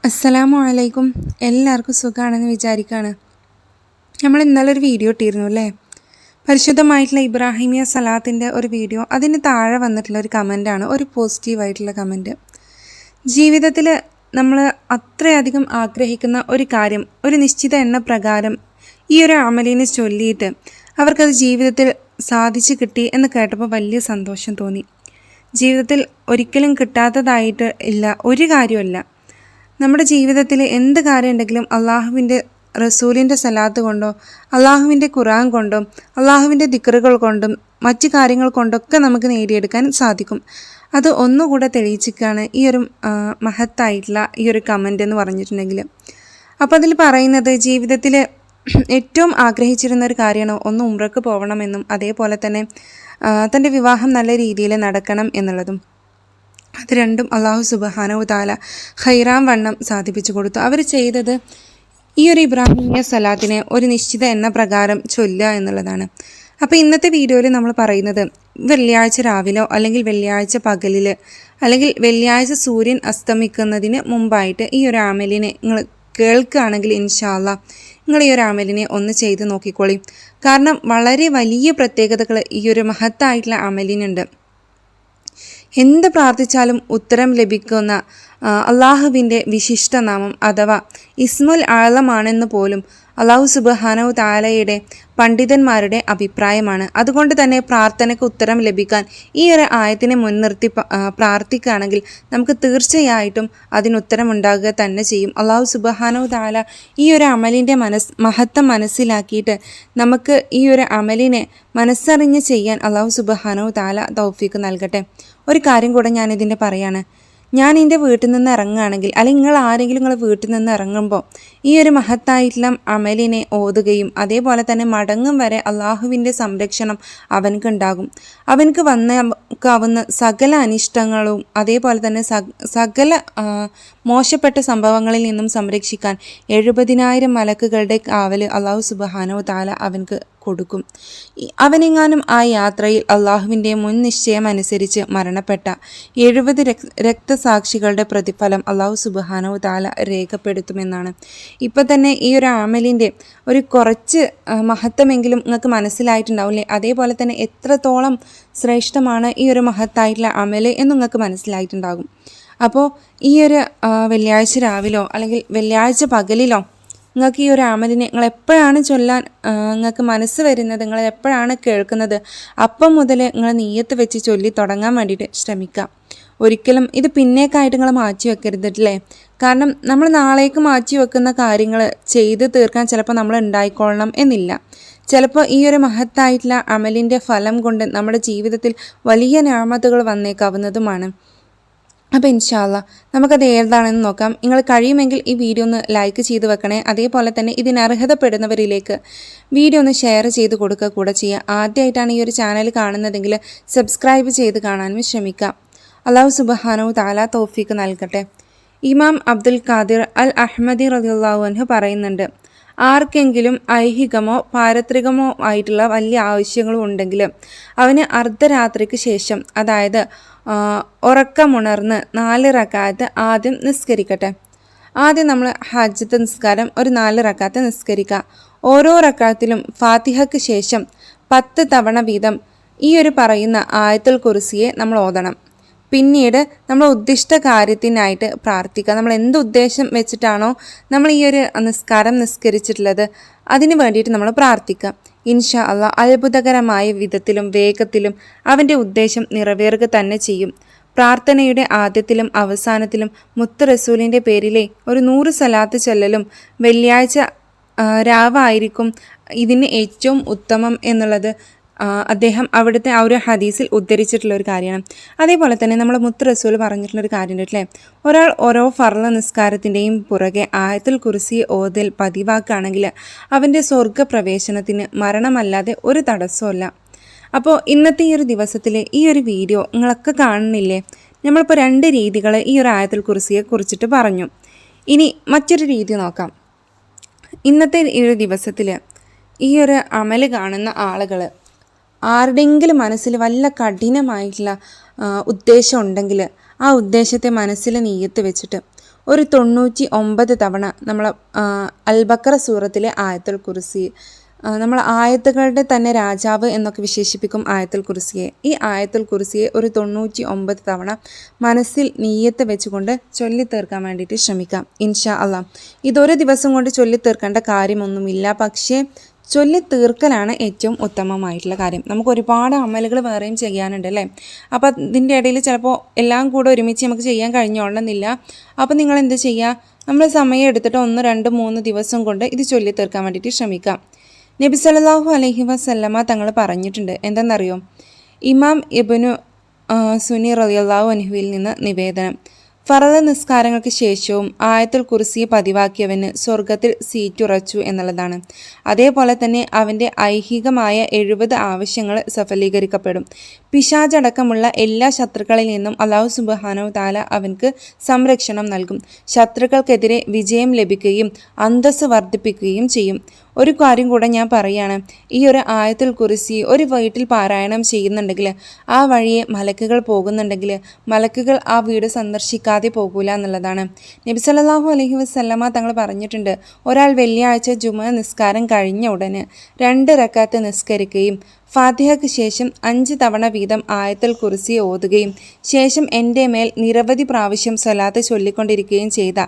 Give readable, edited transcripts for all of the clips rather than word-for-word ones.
അസ്സലാമു അലൈക്കും. എല്ലാവർക്കും സുഖമാണെന്ന് വിചാരിക്കുകയാണ്. നമ്മൾ ഇന്നലെ ഒരു വീഡിയോ ഇട്ടിരുന്നു അല്ലേ, പരിശുദ്ധമായിട്ടുള്ള ഇബ്രാഹിമിയ സലാത്തിൻ്റെ ഒരു വീഡിയോ. അതിന് താഴെ വന്നിട്ടുള്ള ഒരു കമൻറ്റാണ്, ഒരു പോസിറ്റീവായിട്ടുള്ള കമൻറ്റ്. ജീവിതത്തിൽ നമ്മൾ അത്രയധികം ആഗ്രഹിക്കുന്ന ഒരു കാര്യം ഒരു നിശ്ചിത എണ്ണ പ്രകാരം ഈ ഒരു അമലിനെ ചൊല്ലിയിട്ട് അവർക്കത് ജീവിതത്തിൽ സാധിച്ചു കിട്ടി എന്ന് കേട്ടപ്പോൾ വലിയ സന്തോഷം തോന്നി. ജീവിതത്തിൽ ഒരിക്കലും കിട്ടാത്തതായിട്ട് ഇല്ല ഒരു കാര്യമല്ല. നമ്മുടെ ജീവിതത്തിൽ എന്ത് കാര്യം ഉണ്ടെങ്കിലും അള്ളാഹുവിൻ്റെ റസൂലിൻ്റെ സലാത്ത് കൊണ്ടോ അള്ളാഹുവിൻ്റെ ഖുർആൻ കൊണ്ടോ അള്ളാഹുവിൻ്റെ ദിക്റുകൾ കൊണ്ടും മറ്റു കാര്യങ്ങൾ കൊണ്ടൊക്കെ നമുക്ക് നേടിയെടുക്കാൻ സാധിക്കും. അത് ഒന്നുകൂടെ തെളിയിച്ചിട്ടാണ് ഈ ഒരു മഹത്തായിട്ടുള്ള ഈ ഒരു കമൻ്റ് എന്ന് പറഞ്ഞിട്ടുണ്ടെങ്കിൽ. അപ്പോൾ അതിൽ പറയുന്നത് ജീവിതത്തിൽ ഏറ്റവും ആഗ്രഹിച്ചിരുന്ന ഒരു കാര്യമാണ് ഒന്ന് ഉംറക്ക് പോകണമെന്നും അതേപോലെ തന്നെ തൻ്റെ വിവാഹം നല്ല രീതിയിൽ നടക്കണം എന്നുള്ളതും. അത് രണ്ടും അള്ളാഹു സുബ്ഹാനഹു തആല ഖൈറാം വണ്ണം സാധിപ്പിച്ചു കൊടുത്തു. അവർ ചെയ്തത് ഈ ഒരു ഇബ്രാഹിമിയ സലാത്തിനെ ഒരു നിശ്ചിത എണ്ണ പ്രകാരം ചൊല്ലുക എന്നുള്ളതാണ്. അപ്പോൾ ഇന്നത്തെ വീഡിയോയിൽ നമ്മൾ പറയുന്നത് വെള്ളിയാഴ്ച രാവിലോ അല്ലെങ്കിൽ വെള്ളിയാഴ്ച പകലിൽ അല്ലെങ്കിൽ വെള്ളിയാഴ്ച സൂര്യൻ അസ്തമിക്കുന്നതിന് മുമ്പായിട്ട് ഈ ഒരു അമലിനെ നിങ്ങൾ കേൾക്കുകയാണെങ്കിൽ ഇൻഷാ അല്ലാഹ് നിങ്ങൾ ഈ ഒരു അമലിനെ ഒന്ന് ചെയ്ത് നോക്കിക്കോളി. കാരണം വളരെ വലിയ പ്രത്യേകതകൾ ഈ ഒരു മഹത്തായിട്ടുള്ള അമലിനുണ്ട്. എന്ത് പ്രാർത്ഥിച്ചാലും ഉത്തരം ലഭിക്കുന്ന അള്ളാഹുവിൻ്റെ വിശിഷ്ട നാമം അഥവാ ഇസ്മുൽ ആളമാണെന്ന് പോലും അള്ളാഹു സുബ്ഹാനഹു തആലയുടെ പണ്ഡിതന്മാരുടെ അഭിപ്രായമാണ്. അതുകൊണ്ട് തന്നെ പ്രാർത്ഥനയ്ക്ക് ഉത്തരം ലഭിക്കാൻ ഈ ഒരു ആയത്തിനെ മുൻനിർത്തി പ്രാർത്ഥിക്കുകയാണെങ്കിൽ നമുക്ക് തീർച്ചയായിട്ടും അതിനുത്തരം ഉണ്ടാകുക തന്നെ ചെയ്യും. അള്ളാഹു സുബ്ഹാനഹു തആല ഈ ഒരു അമലിൻ്റെ മഹത്വം മനസ്സിലാക്കിയിട്ട് നമുക്ക് ഈ ഒരു അമലിനെ മനസ്സറിഞ്ഞ് ചെയ്യാൻ അള്ളാഹു സുബ്ഹാനഹു തആല തൗഫീക്ക് നൽകട്ടെ. ഒരു കാര്യം കൂടെ ഞാനിതിൻ്റെ പറയാണ്. ഞാൻ എൻ്റെ വീട്ടിൽ നിന്ന് ഇറങ്ങുകയാണെങ്കിൽ അല്ലെങ്കിൽ നിങ്ങൾ ആരെങ്കിലും നിങ്ങൾ വീട്ടിൽ നിന്ന് ഇറങ്ങുമ്പോൾ ഈ ഒരു മഹത്തായിട്ടുള്ള അമലിനെ ഓതുകയും അതേപോലെ തന്നെ മടങ്ങും വരെ അള്ളാഹുവിൻ്റെ സംരക്ഷണം അവനക്കുണ്ടാകും. അവനക്ക് വന്നേക്കാവുന്ന സകല അനിഷ്ടങ്ങളും അതേപോലെ തന്നെ സകല മോശപ്പെട്ട സംഭവങ്ങളിൽ നിന്നും സംരക്ഷിക്കാൻ 70,000 മലക്കുകളുടെ കാവൽ അള്ളാഹു സുബ്ഹാനഹു തആല അവനക്ക് കൊടുക്കും. അവനെങ്ങാനും ആ യാത്രയിൽ അള്ളാഹുവിൻ്റെ മുൻ നിശ്ചയം അനുസരിച്ച് മരണപ്പെട്ട 70 രക്തസാക്ഷികളുടെ പ്രതിഫലം അള്ളാഹു സുബ്ഹാനഹു തആല രേഖപ്പെടുത്തുമെന്നാണ്. ഇപ്പം തന്നെ ഈ ഒരു അമലിൻ്റെ ഒരു കുറച്ച് മഹത്വമെങ്കിലും നിങ്ങൾക്ക് മനസ്സിലായിട്ടുണ്ടാവില്ലേ? അതേപോലെ തന്നെ എത്രത്തോളം ശ്രേഷ്ഠമാണ് ഈ ഒരു മഹത്തായിട്ടുള്ള അമല് എന്ന് നിങ്ങൾക്ക് മനസ്സിലായിട്ടുണ്ടാകും. അപ്പോൾ ഈ ഒരു വെള്ളിയാഴ്ച രാവിലോ അല്ലെങ്കിൽ വെള്ളിയാഴ്ച പകലിലോ നിങ്ങൾക്ക് ഈ ഒരു അമലിനെ നിങ്ങൾ എപ്പോഴാണ് ചൊല്ലാൻ നിങ്ങൾക്ക് മനസ്സ് വരുന്നത്, നിങ്ങൾ എപ്പോഴാണ് കേൾക്കുന്നത്, അപ്പം മുതൽ നിങ്ങൾ നീയത്ത് വെച്ച് ചൊല്ലി തുടങ്ങാൻ വേണ്ടിയിട്ട് ശ്രമിക്കുക. ഒരിക്കലും ഇത് പിന്നേക്കായിട്ട് നിങ്ങൾ മാറ്റി വെക്കരുതല്ലേ. കാരണം നമ്മൾ നാളേക്ക് മാറ്റി വെക്കുന്ന കാര്യങ്ങൾ ചെയ്ത് തീർക്കാൻ ചിലപ്പോൾ നമ്മൾ ഉണ്ടായിക്കൊള്ളണം എന്നില്ല. ചിലപ്പോൾ ഈ ഒരു മഹത്തായിട്ടുള്ള അമലിൻ്റെ ഫലം കൊണ്ട് നമ്മുടെ ജീവിതത്തിൽ വലിയ നിഅമത്തുകൾ വന്നേക്കാവുന്നതുമാണ്. അപ്പോൾ ഇൻഷാ അല്ലാഹ് നമുക്കത് ഏതാണെന്ന് നോക്കാം. നിങ്ങൾ കഴിയുമെങ്കിൽ ഈ വീഡിയോ ഒന്ന് ലൈക്ക് ചെയ്ത് വെക്കണേ. അതേപോലെ തന്നെ ഇതിന് അർഹതപ്പെടുന്നവരിലേക്ക് വീഡിയോ ഒന്ന് ഷെയർ ചെയ്ത് കൊടുക്കുക കൂടെ ചെയ്യുക. ആദ്യമായിട്ടാണ് ഈ ഒരു ചാനൽ കാണുന്നതെങ്കിൽ സബ്സ്ക്രൈബ് ചെയ്ത് കാണാനും ശ്രമിക്കുക. അള്ളാഹു സുബ്ഹാനഹു തആല തൗഫീക്ക് നൽകട്ടെ. ഇമാം അബ്ദുൽ ഖാദിർ അൽ അഹ്മദി റളിയല്ലാഹു അൻഹു പറയുന്നുണ്ട്, ആർക്കെങ്കിലും ഐഹികമോ പാരത്രികമോ ആയിട്ടുള്ള വലിയ ആവശ്യങ്ങളും ഉണ്ടെങ്കിൽ അവന് അർദ്ധരാത്രിക്ക് ശേഷം അതായത് ഉറക്കമുണർന്ന് 4 റക്അത്ത് ആദ്യം നിസ്കരിക്കട്ടെ. ആദ്യം നമ്മൾ ഹജ്ജത്ത് നിസ്കാരം ഒരു 4 റക്അത്ത് നിസ്കരിക്കുക. ഓരോ റക്അത്തിലും ഫാത്തിഹയ്ക്ക് ശേഷം 10 തവണ വീതം ഈ ഒരു പറയുന്ന ആയത്തുൽ കുർസിയെ നമ്മൾ ഓതണം. പിന്നീട് നമ്മൾ ഉദ്ദിഷ്ട കാര്യത്തിനായിട്ട് പ്രാർത്ഥിക്കുക. നമ്മൾ എന്ത് ഉദ്ദേശം വെച്ചിട്ടാണോ നമ്മൾ ഈ ഒരു നിസ്കാരം നിസ്കരിച്ചിട്ടുള്ളത് അതിന് വേണ്ടിയിട്ട് നമ്മൾ പ്രാർത്ഥിക്കുക. ഇൻഷാ അല്ലാഹ് അത്ഭുതകരമായ വിധത്തിലും വേഗത്തിലും അവൻ്റെ ഉദ്ദേശം നിറവേറുക തന്നെ ചെയ്യും. പ്രാർത്ഥനയുടെ ആദ്യത്തിലും അവസാനത്തിലും മുത്ത് റസൂലിൻ്റെ പേരിലെ ഒരു 100 സലാത്ത് ചൊല്ലലും വെള്ളിയാഴ്ച രാവായിരിക്കും ഇതിന് ഏറ്റവും ഉത്തമം എന്നുള്ളത് അദ്ദേഹം അവിടുത്തെ ആ ഒരു ഹദീസിൽ ഉദ്ധരിച്ചിട്ടുള്ള ഒരു കാര്യമാണ്. അതേപോലെ തന്നെ നമ്മൾ മുത്ത് റസൂൽ പറഞ്ഞിട്ടുള്ളൊരു കാര്യമുണ്ട് അല്ലേ, ഒരാൾ ഓരോ ഫർള് നിസ്കാരത്തിൻ്റെയും പുറകെ ആയത്തുൽ കുർസി ഓതൽ പതിവാക്കുകയാണെങ്കിൽ അവൻ്റെ സ്വർഗ്ഗപ്രവേശനത്തിന് മരണമല്ലാതെ ഒരു തടസ്സമല്ല. അപ്പോൾ ഇന്നത്തെ ഈ ഒരു ദിവസത്തിൽ ഈ ഒരു വീഡിയോ നിങ്ങളൊക്കെ കാണുന്നില്ലേ? നമ്മളിപ്പോൾ 2 രീതികൾ ഈ ഒരു ആയത്തുൽ കുർസിയെ കുറിച്ചിട്ട് പറഞ്ഞു. ഇനി മറ്റൊരു രീതി നോക്കാം. ഇന്നത്തെ ഈ ഒരു ദിവസത്തിൽ ഈ ഒരു അമല് കാണുന്ന ആളുകൾ ആരുടെയെങ്കിലും മനസ്സിൽ വല്ല കഠിനമായിട്ടുള്ള ഉദ്ദേശം ഉണ്ടെങ്കിൽ ആ ഉദ്ദേശത്തെ മനസ്സിൽ നീയത്ത് വെച്ചിട്ട് ഒരു 99 തവണ നമ്മൾ അൽ-ബഖറ സൂറത്തിലെ ആയത്തുൽ കുർസി, നമ്മൾ ആയത്തുകളുടെ തന്നെ രാജാവ് എന്നൊക്കെ വിശേഷിപ്പിക്കും ആയത്തുൽ കുർസിയെ. ഈ ആയത്തുൽ കുർസിയെ ഒരു 99 തവണ മനസ്സിൽ നീയത്ത് വെച്ചുകൊണ്ട് ചൊല്ലിത്തീർക്കാൻ വേണ്ടിയിട്ട് ശ്രമിക്കാം. ഇൻഷാ അള്ളാഹ്. ഇതൊരു ദിവസം കൊണ്ട് ചൊല്ലിത്തീർക്കേണ്ട കാര്യമൊന്നുമില്ല, പക്ഷേ ചൊല്ലിത്തീർക്കലാണ് ഏറ്റവും ഉത്തമമായിട്ടുള്ള കാര്യം. നമുക്ക് ഒരുപാട് അമലുകൾ വേറെയും ചെയ്യാനുണ്ട് അല്ലേ. അപ്പോൾ ഇതിൻ്റെ ഇടയിൽ ചിലപ്പോൾ എല്ലാം കൂടെ ഒരുമിച്ച് നമുക്ക് ചെയ്യാൻ കഴിഞ്ഞോളണമെന്നില്ല. അപ്പോൾ നിങ്ങൾ എന്ത് ചെയ്യുക, നമ്മൾ സമയം എടുത്തിട്ട് 1, 2, 3 ദിവസം കൊണ്ട് ഇത് ചൊല്ലിത്തീർക്കാൻ വേണ്ടിയിട്ട് ശ്രമിക്കാം. നബി സല്ലല്ലാഹു അലൈഹി വസല്ലമ തങ്ങൾ പറഞ്ഞിട്ടുണ്ട്. എന്തെന്നറിയോ? ഇമാം ഇബ്നു സുനി റളിയല്ലാഹു അൻഹുവിൽ നിന്ന് നിവേദനം: ഫറദ് നിസ്കാരങ്ങൾക്ക് ശേഷവും ആയത്തുൽ കുർസിയെ പതിവാക്കിയവന് സ്വർഗത്തിൽ സീറ്റുറച്ചു എന്നുള്ളതാണ്. അതേപോലെ തന്നെ അവൻ്റെ ഐഹികമായ 70 ആവശ്യങ്ങൾ സഫലീകരിക്കപ്പെടും. പിശാചടക്കമുള്ള എല്ലാ ശത്രുക്കളിൽ നിന്നും അല്ലാഹു സുബ്ഹാനഹു തആല അവൻക്ക് സംരക്ഷണം നൽകും. ശത്രുക്കൾക്കെതിരെ വിജയം ലഭിക്കുകയും അന്തസ്സ് വർദ്ധിപ്പിക്കുകയും ചെയ്യും. ഒരു കാര്യം കൂടെ ഞാൻ പറയുകയാണ്, ഈ ഒരു ആയത്തുൽ കുർസി ഒരു വീട്ടിൽ പാരായണം ചെയ്യുന്നുണ്ടെങ്കിൽ, ആ വഴിയെ മലക്കുകൾ പോകുന്നുണ്ടെങ്കിൽ, മലക്കുകൾ ആ വീട് സന്ദർശിക്കാതെ പോകൂല എന്നുള്ളതാണ്. നബി സല്ലല്ലാഹു അലൈഹി വസല്ലമ തങ്ങൾ പറഞ്ഞിട്ടുണ്ട്, ഒരാൾ വെള്ളിയാഴ്ച ജുമുഅ നിസ്കാരം കഴിഞ്ഞ ഉടനെ 2 റക്അത്ത് നിസ്കരിക്കുകയും ഫാത്തിഹയ്ക്ക് ശേഷം 5 തവണ വീതം ആയത്തുൽ കുർസി ഓതുകയും ശേഷം എൻ്റെ മേൽ നിരവധി പ്രാവശ്യം സ്വലാത്ത് ചൊല്ലിക്കൊണ്ടിരിക്കുകയും ചെയ്ത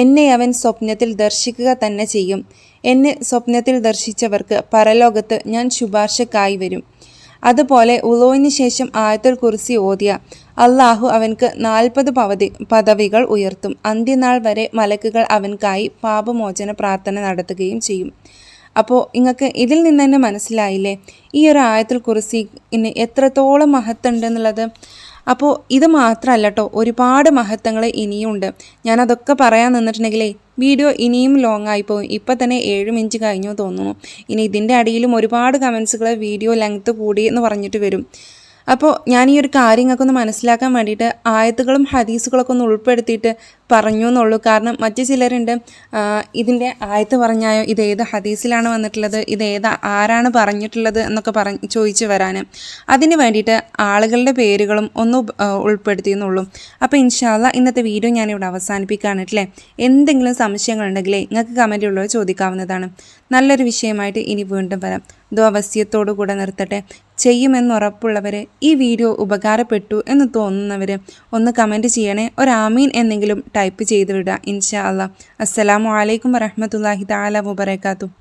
എന്നെ അവൻ സ്വപ്നത്തിൽ ദർശിക്കുക തന്നെ ചെയ്യും. എന്നെ സ്വപ്നത്തിൽ ദർശിച്ചവർക്ക് പരലോകത്ത് ഞാൻ ശുപാർശക്കായി വരും. അതുപോലെ ഉളൂവിന് ശേഷം ആയത്തുൽ കുർസി ഓതിയ അള്ളാഹു അവൻക്ക് 40 പദവികൾ ഉയർത്തും. അന്ത്യനാൾ വരെ മലക്കുകൾ അവൻക്കായി പാപമോചന പ്രാർത്ഥന നടത്തുകയും ചെയ്യും. അപ്പോൾ നിങ്ങൾക്ക് ഇതിൽ നിന്ന് തന്നെ മനസ്സിലായില്ലേ ഈ ഒരു ആയത്തുൽ കുർസിന് എത്രത്തോളം മഹത്വമുണ്ട് എന്നുള്ളത്. അപ്പോൾ ഇത് മാത്രമല്ല കേട്ടോ, ഒരുപാട് മഹത്വങ്ങൾ ഇനിയുണ്ട്. ഞാനതൊക്കെ പറയാൻ നിന്നിട്ടുണ്ടെങ്കിലേ വീഡിയോ ഇനിയും ലോങ് ആയിപ്പോവും. ഇപ്പം തന്നെ 7 മിനിറ്റ് കഴിഞ്ഞു തോന്നുന്നു. ഇനി ഇതിൻ്റെ അടിയിലും ഒരുപാട് കമൻസുകൾ വീഡിയോ ലെങ്ത്ത് കൂടി എന്ന് പറഞ്ഞിട്ട് വരും. അപ്പോൾ ഞാൻ ഈ ഒരു കാര്യങ്ങൾക്കൊന്ന് മനസ്സിലാക്കാൻ വേണ്ടിയിട്ട് ആയത്തുകളും ഹദീസുകളൊക്കെ ഒന്ന് ഉൾപ്പെടുത്തിയിട്ട് പറഞ്ഞു എന്നുള്ളൂ. കാരണം മറ്റു ചിലരുണ്ട് ഇതിൻ്റെ ആയത്ത് പറഞ്ഞായോ, ഇതേത് ഹദീസിലാണ് വന്നിട്ടുള്ളത്, ഇതേത് ആരാണ് പറഞ്ഞിട്ടുള്ളത് എന്നൊക്കെ ചോദിച്ചു വരാൻ. അതിന് വേണ്ടിയിട്ട് ആളുകളുടെ പേരുകളും ഒന്ന് ഉൾപ്പെടുത്തിയെന്നുള്ളൂ. അപ്പോൾ ഇൻഷാ അല്ലാഹ് ഇന്നത്തെ വീഡിയോ ഞാനിവിടെ അവസാനിപ്പിക്കുകയാണല്ലേ. എന്തെങ്കിലും സംശയങ്ങളുണ്ടെങ്കിലേ നിങ്ങൾക്ക് കമൻറ്റിലുള്ളത് ചോദിക്കാവുന്നതാണ്. നല്ലൊരു വിഷയമായിട്ട് ഇനി വീണ്ടും വരാം. ദുആ കൂടെ നിർത്തട്ടെ. ചെയ്യുമെന്നുറപ്പുള്ളവർ, ഈ വീഡിയോ ഉപകാരപ്പെട്ടു എന്ന് തോന്നുന്നവർ ഒന്ന് കമൻറ്റ് ചെയ്യണേ. ഒരാമീൻ എന്നെങ്കിലും ടൈപ്പ് ചെയ്ത് വിടുക. ഇൻഷാ അല്ലാഹ്. അസ്സലാമു അലൈക്കും വറഹ്മത്തുള്ളാഹി തആല വബറകാതുഹു.